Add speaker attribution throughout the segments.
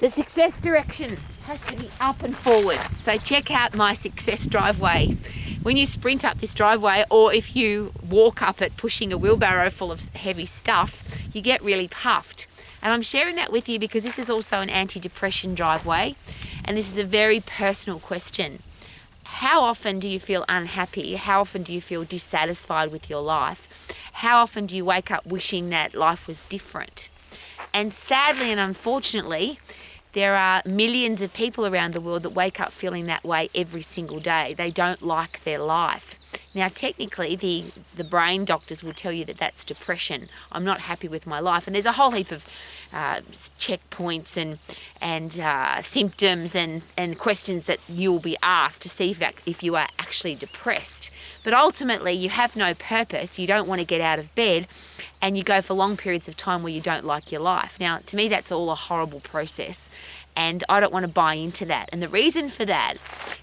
Speaker 1: The success direction has to be up and forward. So check out my success driveway. When you sprint up this driveway, or if you walk up it pushing a wheelbarrow full of heavy stuff, you get really puffed. And I'm sharing that with you because this is also an anti-depression driveway, and this is a very personal question. How often do you feel unhappy? How often do you feel dissatisfied with your life? How often do you wake up wishing that life was different? And sadly and unfortunately, there are millions of people around the world that wake up feeling that way every single day. They don't like their life. Now, technically, the brain doctors will tell you that that's depression. I'm not happy with my life. And there's a whole heap of checkpoints and symptoms and questions that you'll be asked to see if you are actually depressed. But ultimately, you have no purpose. You don't want to get out of bed, and you go for long periods of time where you don't like your life. Now, to me, that's all a horrible process, and I don't want to buy into that. And the reason for that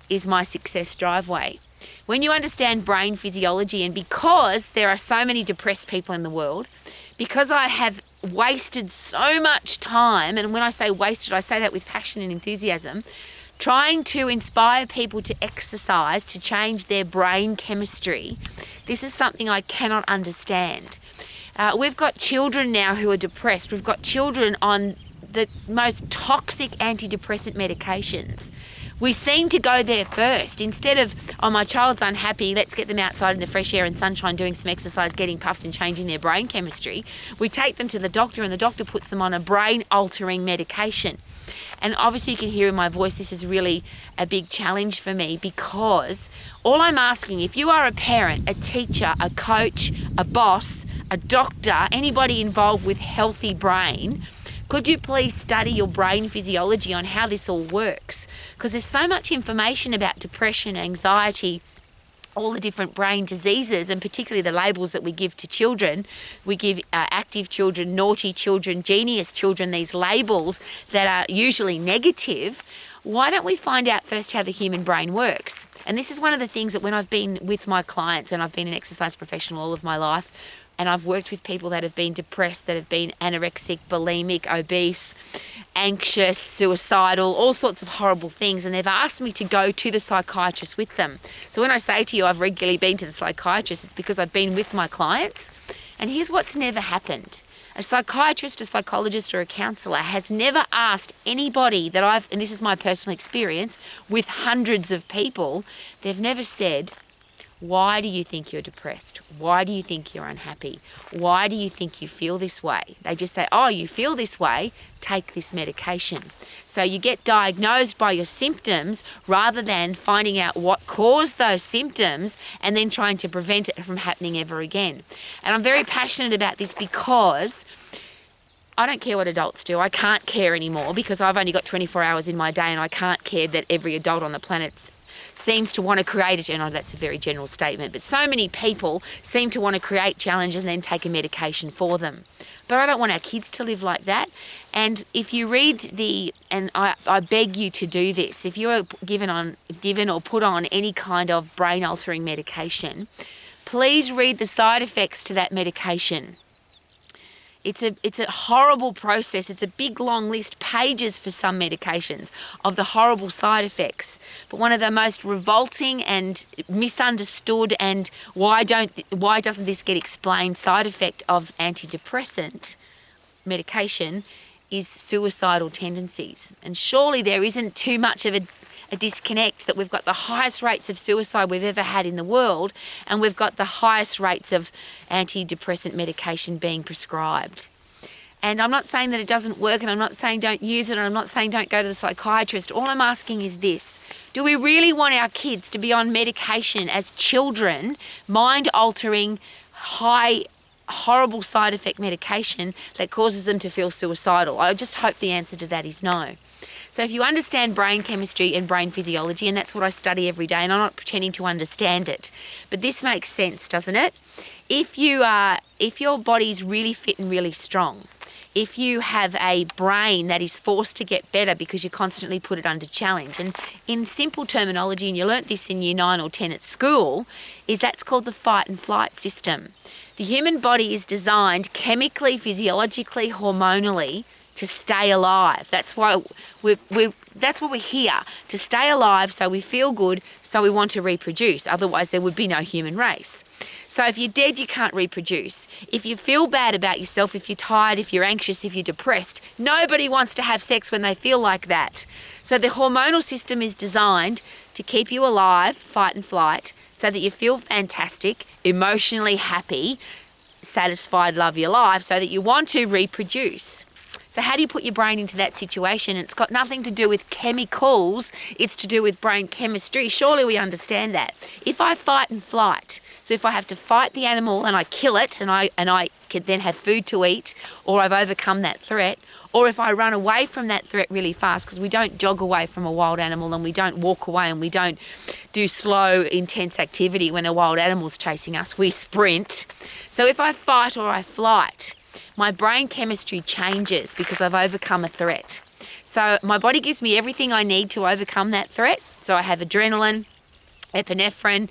Speaker 1: is my success driveway. When you understand brain physiology, and because there are so many depressed people in the world, because I have wasted so much time, and when I say wasted, I say that with passion and enthusiasm, trying to inspire people to exercise, to change their brain chemistry, this is something I cannot understand. We've got children now who are depressed. We've got children on the most toxic antidepressant medications. We seem to go there first. Instead of, oh, my child's unhappy, let's get them outside in the fresh air and sunshine doing some exercise, getting puffed and changing their brain chemistry, we take them to the doctor, and the doctor puts them on a brain-altering medication. And obviously you can hear in my voice this is really a big challenge for me, because all I'm asking, if you are a parent, a teacher, a coach, a boss, a doctor, anybody involved with healthy brain, could you please study your brain physiology on how this all works? Because there's so much information about depression, anxiety, all the different brain diseases, and particularly the labels that we give to children. We give active children, naughty children, genius children, these labels that are usually negative. Why don't we find out first how the human brain works? And this is one of the things that when I've been with my clients, and I've been an exercise professional all of my life, and I've worked with people that have been depressed, that have been anorexic, bulimic, obese, anxious, suicidal, all sorts of horrible things. And they've asked me to go to the psychiatrist with them. So when I say to you I've regularly been to the psychiatrist, it's because I've been with my clients. And here's what's never happened. A psychiatrist, a psychologist, or a counsellor has never asked anybody that and this is my personal experience with hundreds of people, they've never said, why do you think you're depressed? Why do you think you're unhappy? Why do you think you feel this way? They just say, oh, you feel this way, take this medication. So you get diagnosed by your symptoms rather than finding out what caused those symptoms and then trying to prevent it from happening ever again. And I'm very passionate about this because I don't care what adults do. I can't care anymore because I've only got 24 hours in my day, and I can't care that every adult on the planet seems to want to create it. I know that's a very general statement, but so many people seem to want to create challenges and then take a medication for them. But I don't want our kids to live like that. And if you read and I beg you to do this, if you're given or put on any kind of brain-altering medication, please read the side effects to that medication. It's a horrible process. It's a big, long list, pages for some medications, of the horrible side effects. But one of the most revolting and misunderstood and why doesn't this get explained side effect of antidepressant medication is suicidal tendencies. And surely there isn't too much of a disconnect that we've got the highest rates of suicide we've ever had in the world, and we've got the highest rates of antidepressant medication being prescribed. And I'm not saying that it doesn't work, and I'm not saying don't use it, and I'm not saying don't go to the psychiatrist. All I'm asking is this: do we really want our kids to be on medication as children, mind-altering, horrible side effect medication that causes them to feel suicidal? I just hope the answer to that is no. So if you understand brain chemistry and brain physiology, and that's what I study every day, and I'm not pretending to understand it, but this makes sense, doesn't it? If your body's really fit and really strong, if you have a brain that is forced to get better because you constantly put it under challenge, and in simple terminology, and you learnt this in year 9 or 10 at school, is that's called the fight and flight system. The human body is designed chemically, physiologically, hormonally to stay alive. That's why that's what we're here, to stay alive, so we feel good, so we want to reproduce. Otherwise, there would be no human race. So if you're dead, you can't reproduce. If you feel bad about yourself, if you're tired, if you're anxious, if you're depressed, nobody wants to have sex when they feel like that. So the hormonal system is designed to keep you alive, fight and flight, so that you feel fantastic, emotionally happy, satisfied, love your life, so that you want to reproduce. So how do you put your brain into that situation? It's got nothing to do with chemicals, it's to do with brain chemistry. Surely we understand that. If I fight and flight, so if I have to fight the animal and I kill it and I can then have food to eat, or I've overcome that threat, or if I run away from that threat really fast, because we don't jog away from a wild animal and we don't walk away and we don't do slow, intense activity when a wild animal's chasing us, we sprint. So if I fight or I flight, my brain chemistry changes because I've overcome a threat. So my body gives me everything I need to overcome that threat. So I have adrenaline, epinephrine,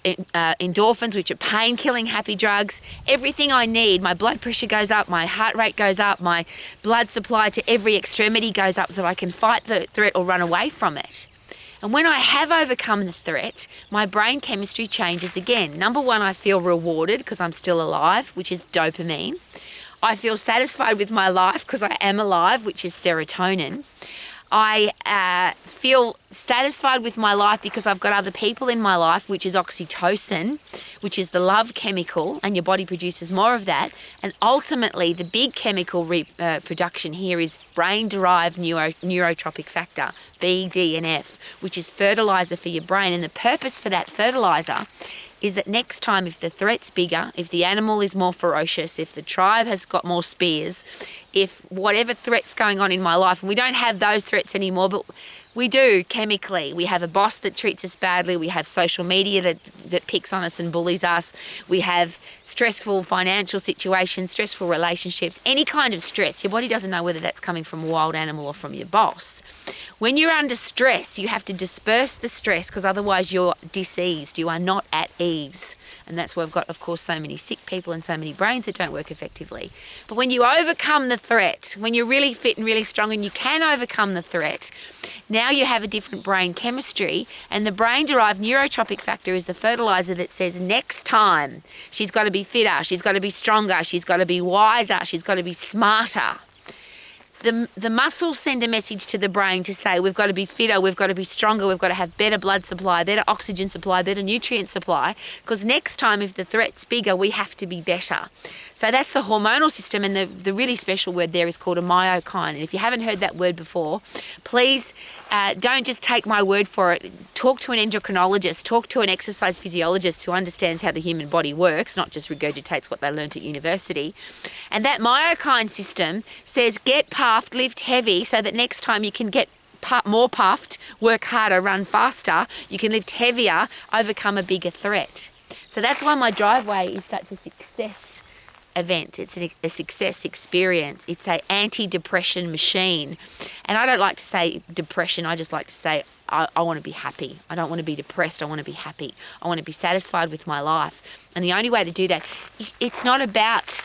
Speaker 1: endorphins, which are pain-killing happy drugs, everything I need. My blood pressure goes up, my heart rate goes up, my blood supply to every extremity goes up so that I can fight the threat or run away from it. And when I have overcome the threat, my brain chemistry changes again. Number one, I feel rewarded because I'm still alive, which is dopamine. I feel satisfied with my life because I am alive, which is serotonin. I feel satisfied with my life because I've got other people in my life, which is oxytocin, which is the love chemical, and your body produces more of that. And ultimately, the big chemical production here is brain-derived neurotropic factor, B, D, and F, which is fertilizer for your brain. And the purpose for that fertilizer is that next time, if the threat's bigger, if the animal is more ferocious, if the tribe has got more spears, if whatever threat's going on in my life, and we don't have those threats anymore, but we do chemically. We have a boss that treats us badly. We have social media that picks on us and bullies us. We have stressful financial situations, stressful relationships, any kind of stress. Your body doesn't know whether that's coming from a wild animal or from your boss. When you're under stress, you have to disperse the stress because otherwise you're diseased. You are not at ease. And that's why we've got, of course, so many sick people and so many brains that don't work effectively. But when you overcome the threat, when you're really fit and really strong and you can overcome the threat, now you have a different brain chemistry, and the brain-derived neurotropic factor is the fertilizer that says next time she's got to be fitter, she's got to be stronger, she's got to be wiser, she's got to be smarter. The muscles send a message to the brain to say we've got to be fitter, we've got to be stronger, we've got to have better blood supply, better oxygen supply, better nutrient supply, because next time if the threat's bigger, we have to be better. So that's the hormonal system, and the really special word there is called a myokine. And if you haven't heard that word before, please don't just take my word for it. Talk to an endocrinologist, talk to an exercise physiologist who understands how the human body works, not just regurgitates what they learnt at university. And that myokine system says get puffed, lift heavy, so that next time you can get more puffed, work harder, run faster, you can lift heavier, overcome a bigger threat. So that's why my driveway is such a success event. It's a success experience. It's an anti-depression machine. And I don't like to say depression. I just like to say I want to be happy. I don't want to be depressed. I want to be happy. I want to be satisfied with my life. And the only way to do that, it's not about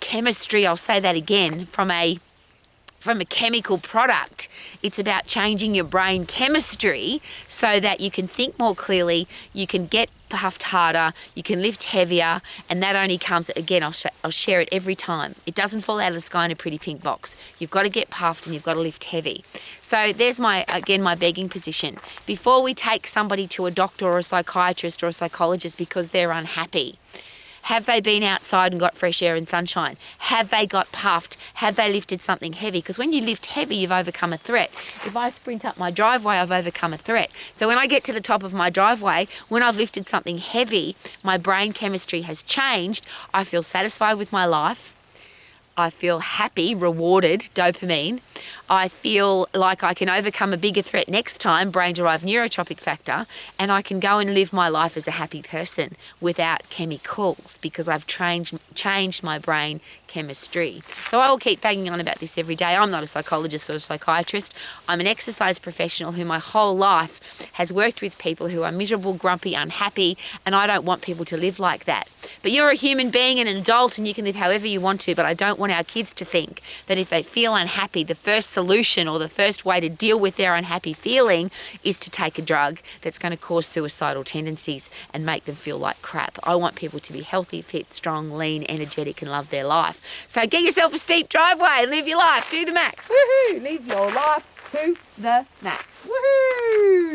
Speaker 1: chemistry. I'll say that again, from a chemical product. It's about changing your brain chemistry so that you can think more clearly, you can get puffed harder, you can lift heavier, and that only comes, again, I'll share it every time. It doesn't fall out of the sky in a pretty pink box. You've got to get puffed and you've got to lift heavy. So there's my begging position. Before we take somebody to a doctor or a psychiatrist or a psychologist because they're unhappy, have they been outside and got fresh air and sunshine? Have they got puffed? Have they lifted something heavy? Because when you lift heavy, you've overcome a threat. If I sprint up my driveway, I've overcome a threat. So when I get to the top of my driveway, when I've lifted something heavy, my brain chemistry has changed. I feel satisfied with my life. I feel happy, rewarded, dopamine. I feel like I can overcome a bigger threat next time, brain-derived neurotropic factor, and I can go and live my life as a happy person without chemicals because I've changed my brain chemistry. So I will keep banging on about this every day. I'm not a psychologist or a psychiatrist. I'm an exercise professional who my whole life has worked with people who are miserable, grumpy, unhappy, and I don't want people to live like that. But you're a human being and an adult and you can live however you want to, but I don't want our kids to think that if they feel unhappy, the first solution or the first way to deal with their unhappy feeling is to take a drug that's going to cause suicidal tendencies and make them feel like crap. I want people to be healthy, fit, strong, lean, energetic and love their life. So get yourself a steep driveway and live your life. Do the max. Woohoo! Live your life to the max. Woohoo!